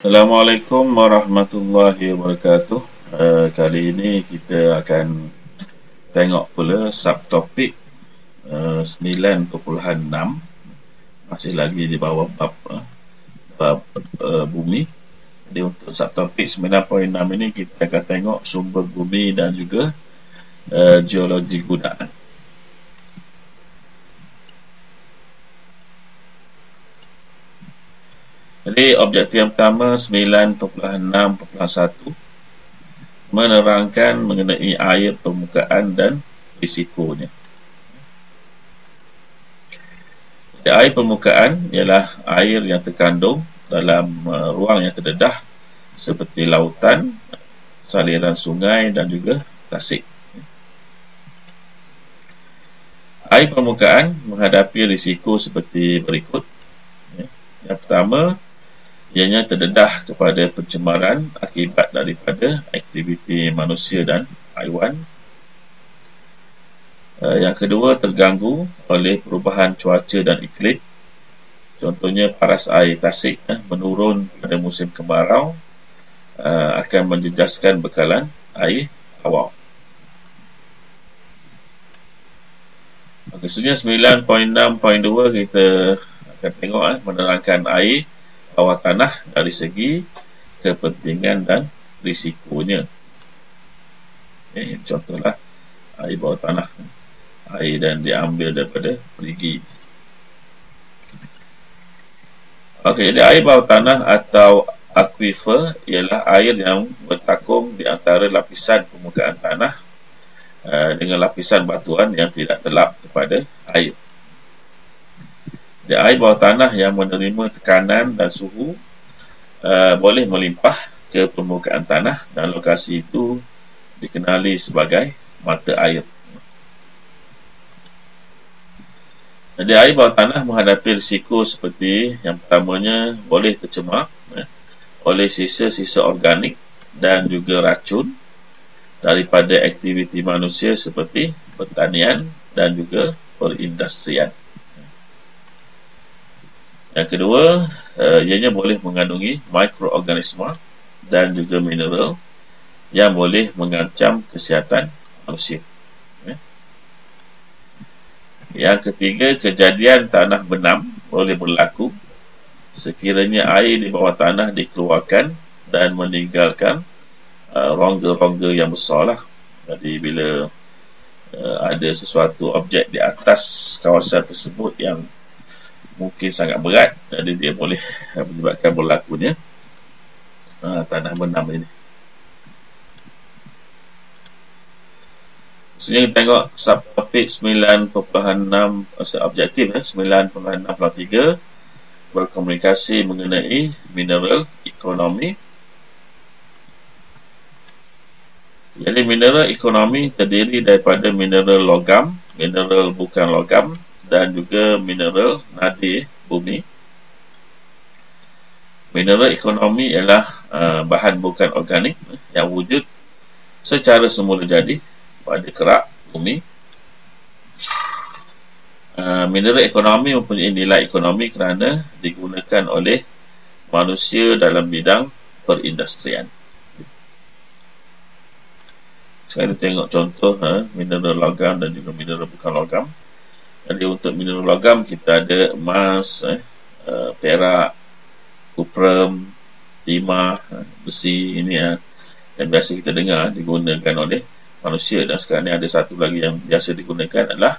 Assalamualaikum warahmatullahi wabarakatuh. Kali ini kita akan tengok pula subtopik 9.6, masih lagi di bawah bab bumi. Jadi untuk subtopik 9.6 ini kita akan tengok sumber bumi dan juga geologi gunaan. Jadi objektif yang pertama 9.6.1 menerangkan mengenai air permukaan dan risikonya. Jadi, air permukaan ialah air yang terkandung dalam ruang yang terdedah seperti lautan, saliran sungai dan juga tasik. Air permukaan menghadapi risiko seperti berikut. Yang pertama, ianya terdedah kepada pencemaran akibat daripada aktiviti manusia dan haiwan. Yang kedua, terganggu oleh perubahan cuaca dan iklim. Contohnya paras air tasik menurun pada musim kemarau akan menjejaskan bekalan air awam. Seterusnya 9.6.2 kita akan tengok menerangkan air bawah tanah dari segi kepentingan dan risikonya. Contohlah air bawah tanah, air dan diambil daripada perigi. Jadi air bawah tanah atau aquifer ialah air yang bertakung di antara lapisan permukaan tanah dengan lapisan batuan yang tidak terlap kepada air. Air bawah tanah yang menerima tekanan dan suhu boleh melimpah ke permukaan tanah dan lokasi itu dikenali sebagai mata air. Jadi air bawah tanah menghadapi risiko seperti yang pertamanya boleh tercemar oleh sisa-sisa organik dan juga racun daripada aktiviti manusia seperti pertanian dan juga perindustrian. Yang kedua, ianya boleh mengandungi mikroorganisma dan juga mineral yang boleh mengancam kesihatan manusia. Yang ketiga, kejadian tanah benam boleh berlaku sekiranya air di bawah tanah dikeluarkan dan meninggalkan rongga-rongga yang besar. Jadi bila ada sesuatu objek di atas kawasan tersebut yang mungkin sangat berat, jadi dia boleh menyebabkan berlakunya tanah benam ini. Sebenarnya kita tengok subtopik 9.6 objektif 9.6.3 berkomunikasi mengenai mineral ekonomi. Jadi mineral ekonomi terdiri daripada mineral logam, mineral bukan logam dan juga mineral nadir bumi. Mineral ekonomi ialah bahan bukan organik yang wujud secara semula jadi pada kerak bumi. Mineral ekonomi mempunyai nilai ekonomi kerana digunakan oleh manusia dalam bidang perindustrian. Sekarang kita tengok contoh mineral logam dan juga mineral bukan logam. Jadi untuk mineral logam kita ada emas, perak, kuprum, timah, besi. Ini yang biasa kita dengar digunakan oleh manusia. Dan sekarang ni ada satu lagi yang biasa digunakan adalah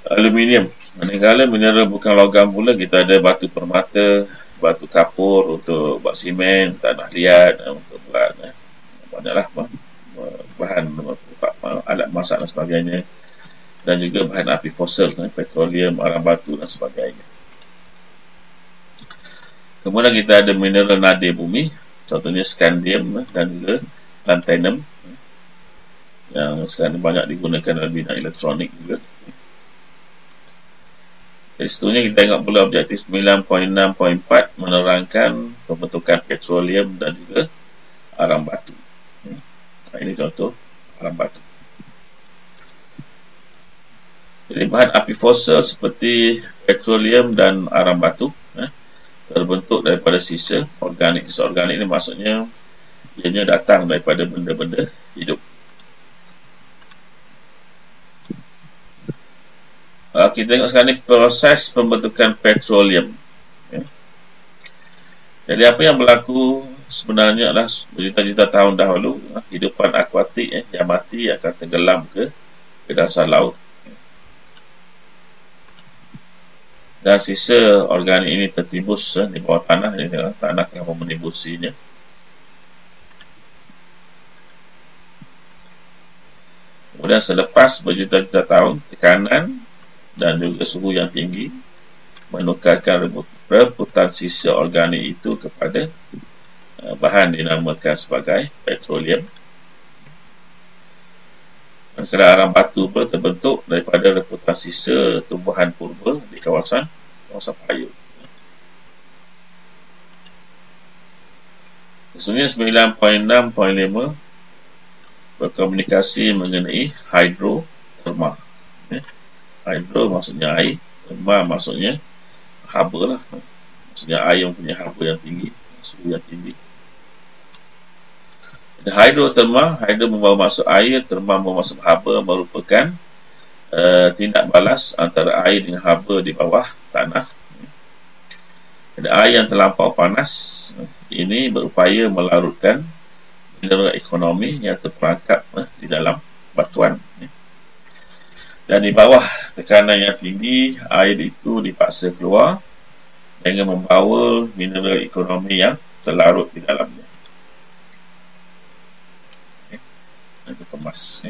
aluminium. Manakala mineral bukan logam pula kita ada batu permata, batu kapur untuk buat simen, tanah liat untuk buat banyaklah bahan alat masak dan sebagainya. Dan juga bahan api fosil, petroleum, arang batu dan sebagainya. Kemudian kita ada mineral nadir bumi, contohnya scandium dan juga lanthanum yang sekarang banyak digunakan dalam bidang elektronik juga. Jadi seterusnya kita tengok pula objektif 9.6.4 menerangkan pembentukan petroleum dan juga arang batu. Ini contoh arang batu. Jadi bahan api fosil seperti petroleum dan arang batu terbentuk daripada sisa organik. Sisa organik ini maksudnya ianya datang daripada benda-benda hidup. Kita tengok sekarang ni proses pembentukan petroleum. Jadi apa yang berlaku sebenarnya adalah berjuta-juta tahun dahulu, hidupan akuatik yang mati akan tenggelam ke dasar laut. Dan sisa organik ini tertimbus di bawah tanah. Tanah akan menimbusinya. Kemudian selepas berjuta-juta tahun, tekanan dan juga suhu yang tinggi menukarkan rebutan sisa organik itu kepada bahan dinamakan sebagai petroleum. Kerana arang batu pun terbentuk daripada rebutan sisa tumbuhan purba di kawasan payung. Sesungguhnya 9.6.5 berkomunikasi mengenai hidroterma. Hydro maksudnya air, therma maksudnya haba lah. Maksudnya air yang punya haba yang tinggi, suhu yang tinggi. Hidroterma, hydro membawa masuk air, therma membawa masuk haba, merupakan tindak balas antara air dengan haba di bawah tanah. Air yang terlampau panas ini berupaya melarutkan mineral ekonomi yang terperangkap di dalam batuan. Dan di bawah tekanan yang tinggi, air itu dipaksa keluar dengan membawa mineral ekonomi yang terlarut di dalamnya. Itu kemas.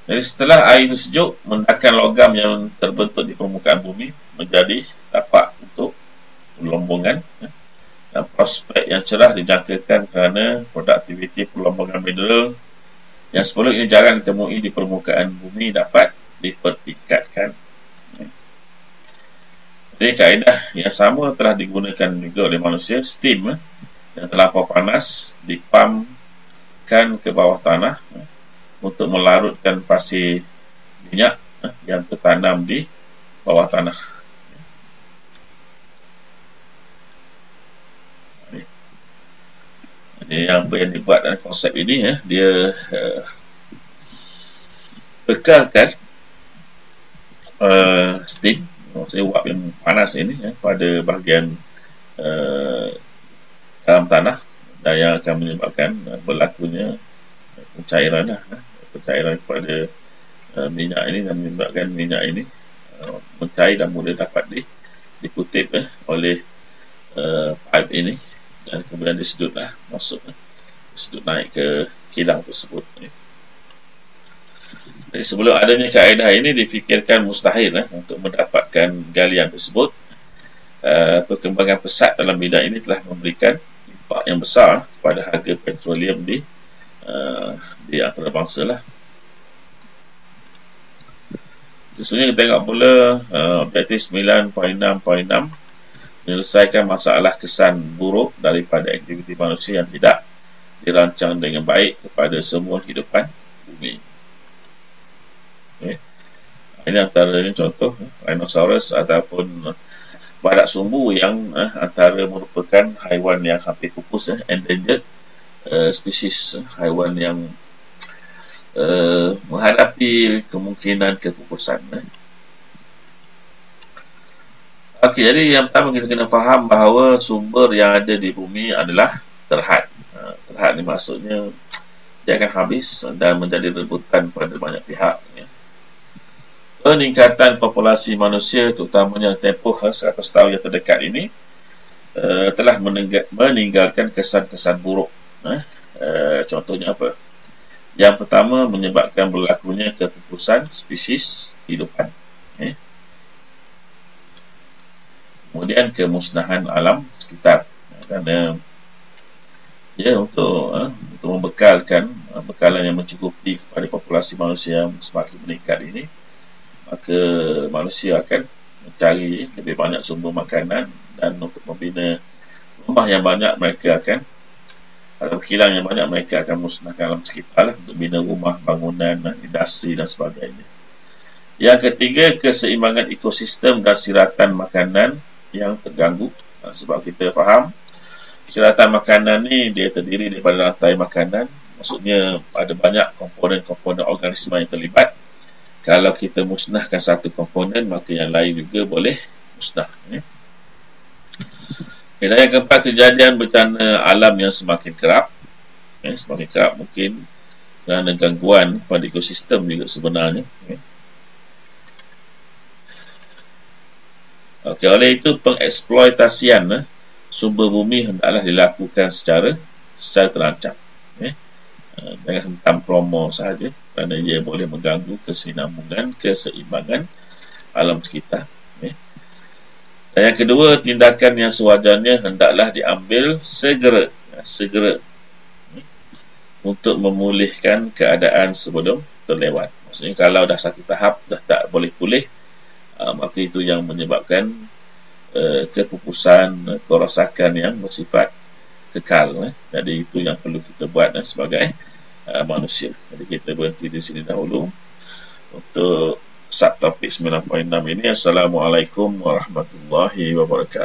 Jadi setelah air itu sejuk, meledakan logam yang terbentuk di permukaan bumi menjadi tapak untuk pelombongan. Dan prospek yang cerah dijangkakan kerana produktiviti pelombongan mineral yang sebelum ini jarang ditemui di permukaan bumi dapat dipertingkatkan. Jadi kaedah yang sama telah digunakan juga oleh manusia. Steam yang terlampau panas dipumpkan ke bawah tanah untuk melarutkan pasir minyak yang tertanam di bawah tanah. Jadi apa yang dibuat dalam konsep ini, dia bekalkan steam, maksudnya uap yang panas ini pada bahagian dalam tanah, dan yang akan menyebabkan berlakunya pencairan pada minyak ini, dan menyebabkan minyak ini mencair dan mudah dapat dikutip oleh pipe ini, dan kemudian disedutlah masuk, disedut naik ke kilang tersebut. Jadi sebelum adanya kaedah ini difikirkan mustahil untuk mendapatkan galian tersebut. Perkembangan pesat dalam bidang ini telah memberikan impak yang besar kepada harga petroleum di antarabangsa lah. Sesungguhnya kita tengok pula objektif 9.6.6 menyelesaikan masalah kesan buruk daripada aktiviti manusia yang tidak dirancang dengan baik kepada semua kehidupan bumi. Ini antaranya contoh rhinoceros ataupun badak sumbu yang antara merupakan haiwan yang hampir pupus, endangered spesies, haiwan yang menghadapi kemungkinan kepupusan. Okey, jadi yang pertama kita kena faham bahawa sumber yang ada di bumi adalah terhad. Terhad ni maksudnya dia akan habis dan menjadi rebutan pada banyak pihak. Peningkatan populasi manusia, terutamanya tempoh 100 tahun yang terdekat ini, telah meninggalkan kesan-kesan buruk. Contohnya apa? Yang pertama, menyebabkan berlakunya kepupusan spesies hidupan. Kemudian kemusnahan alam sekitar, kerana untuk membekalkan bekalan yang mencukupi kepada populasi manusia yang semakin meningkat ini, maka manusia akan mencari lebih banyak sumber makanan, dan untuk membina rumah yang banyak mereka akan, atau kilang yang banyak mereka akan musnahkan alam sekitar untuk bina rumah, bangunan, industri dan sebagainya. Yang ketiga, keseimbangan ekosistem dan siratan makanan yang terganggu. Sebab kita faham siratan makanan ni dia terdiri daripada rantai makanan. Maksudnya ada banyak komponen-komponen organisma yang terlibat. Kalau kita musnahkan satu komponen, maka yang lain juga boleh musnah. Dan yang keempat, kejadian bencana alam yang semakin kerap. Semakin kerap mungkin kerana gangguan pada ekosistem juga sebenarnya. Okey, oleh itu pengeksploitasian sumber bumi hendaklah dilakukan secara terancam. Jangan hentam promo sahaja, kerana ia boleh mengganggu keseimbangan alam sekitar. Dan yang kedua, tindakan yang sewajarnya hendaklah diambil segera untuk memulihkan keadaan sebelum terlewat. Maksudnya kalau dah satu tahap dah tak boleh pulih, maka itu yang menyebabkan kepupusan, kerosakan yang bersifat kekal. Jadi itu yang perlu kita buat sebagai manusia. Jadi kita berhenti di sini dahulu untuk subtopik 9.6 ini. Assalamualaikum warahmatullahi wabarakatuh.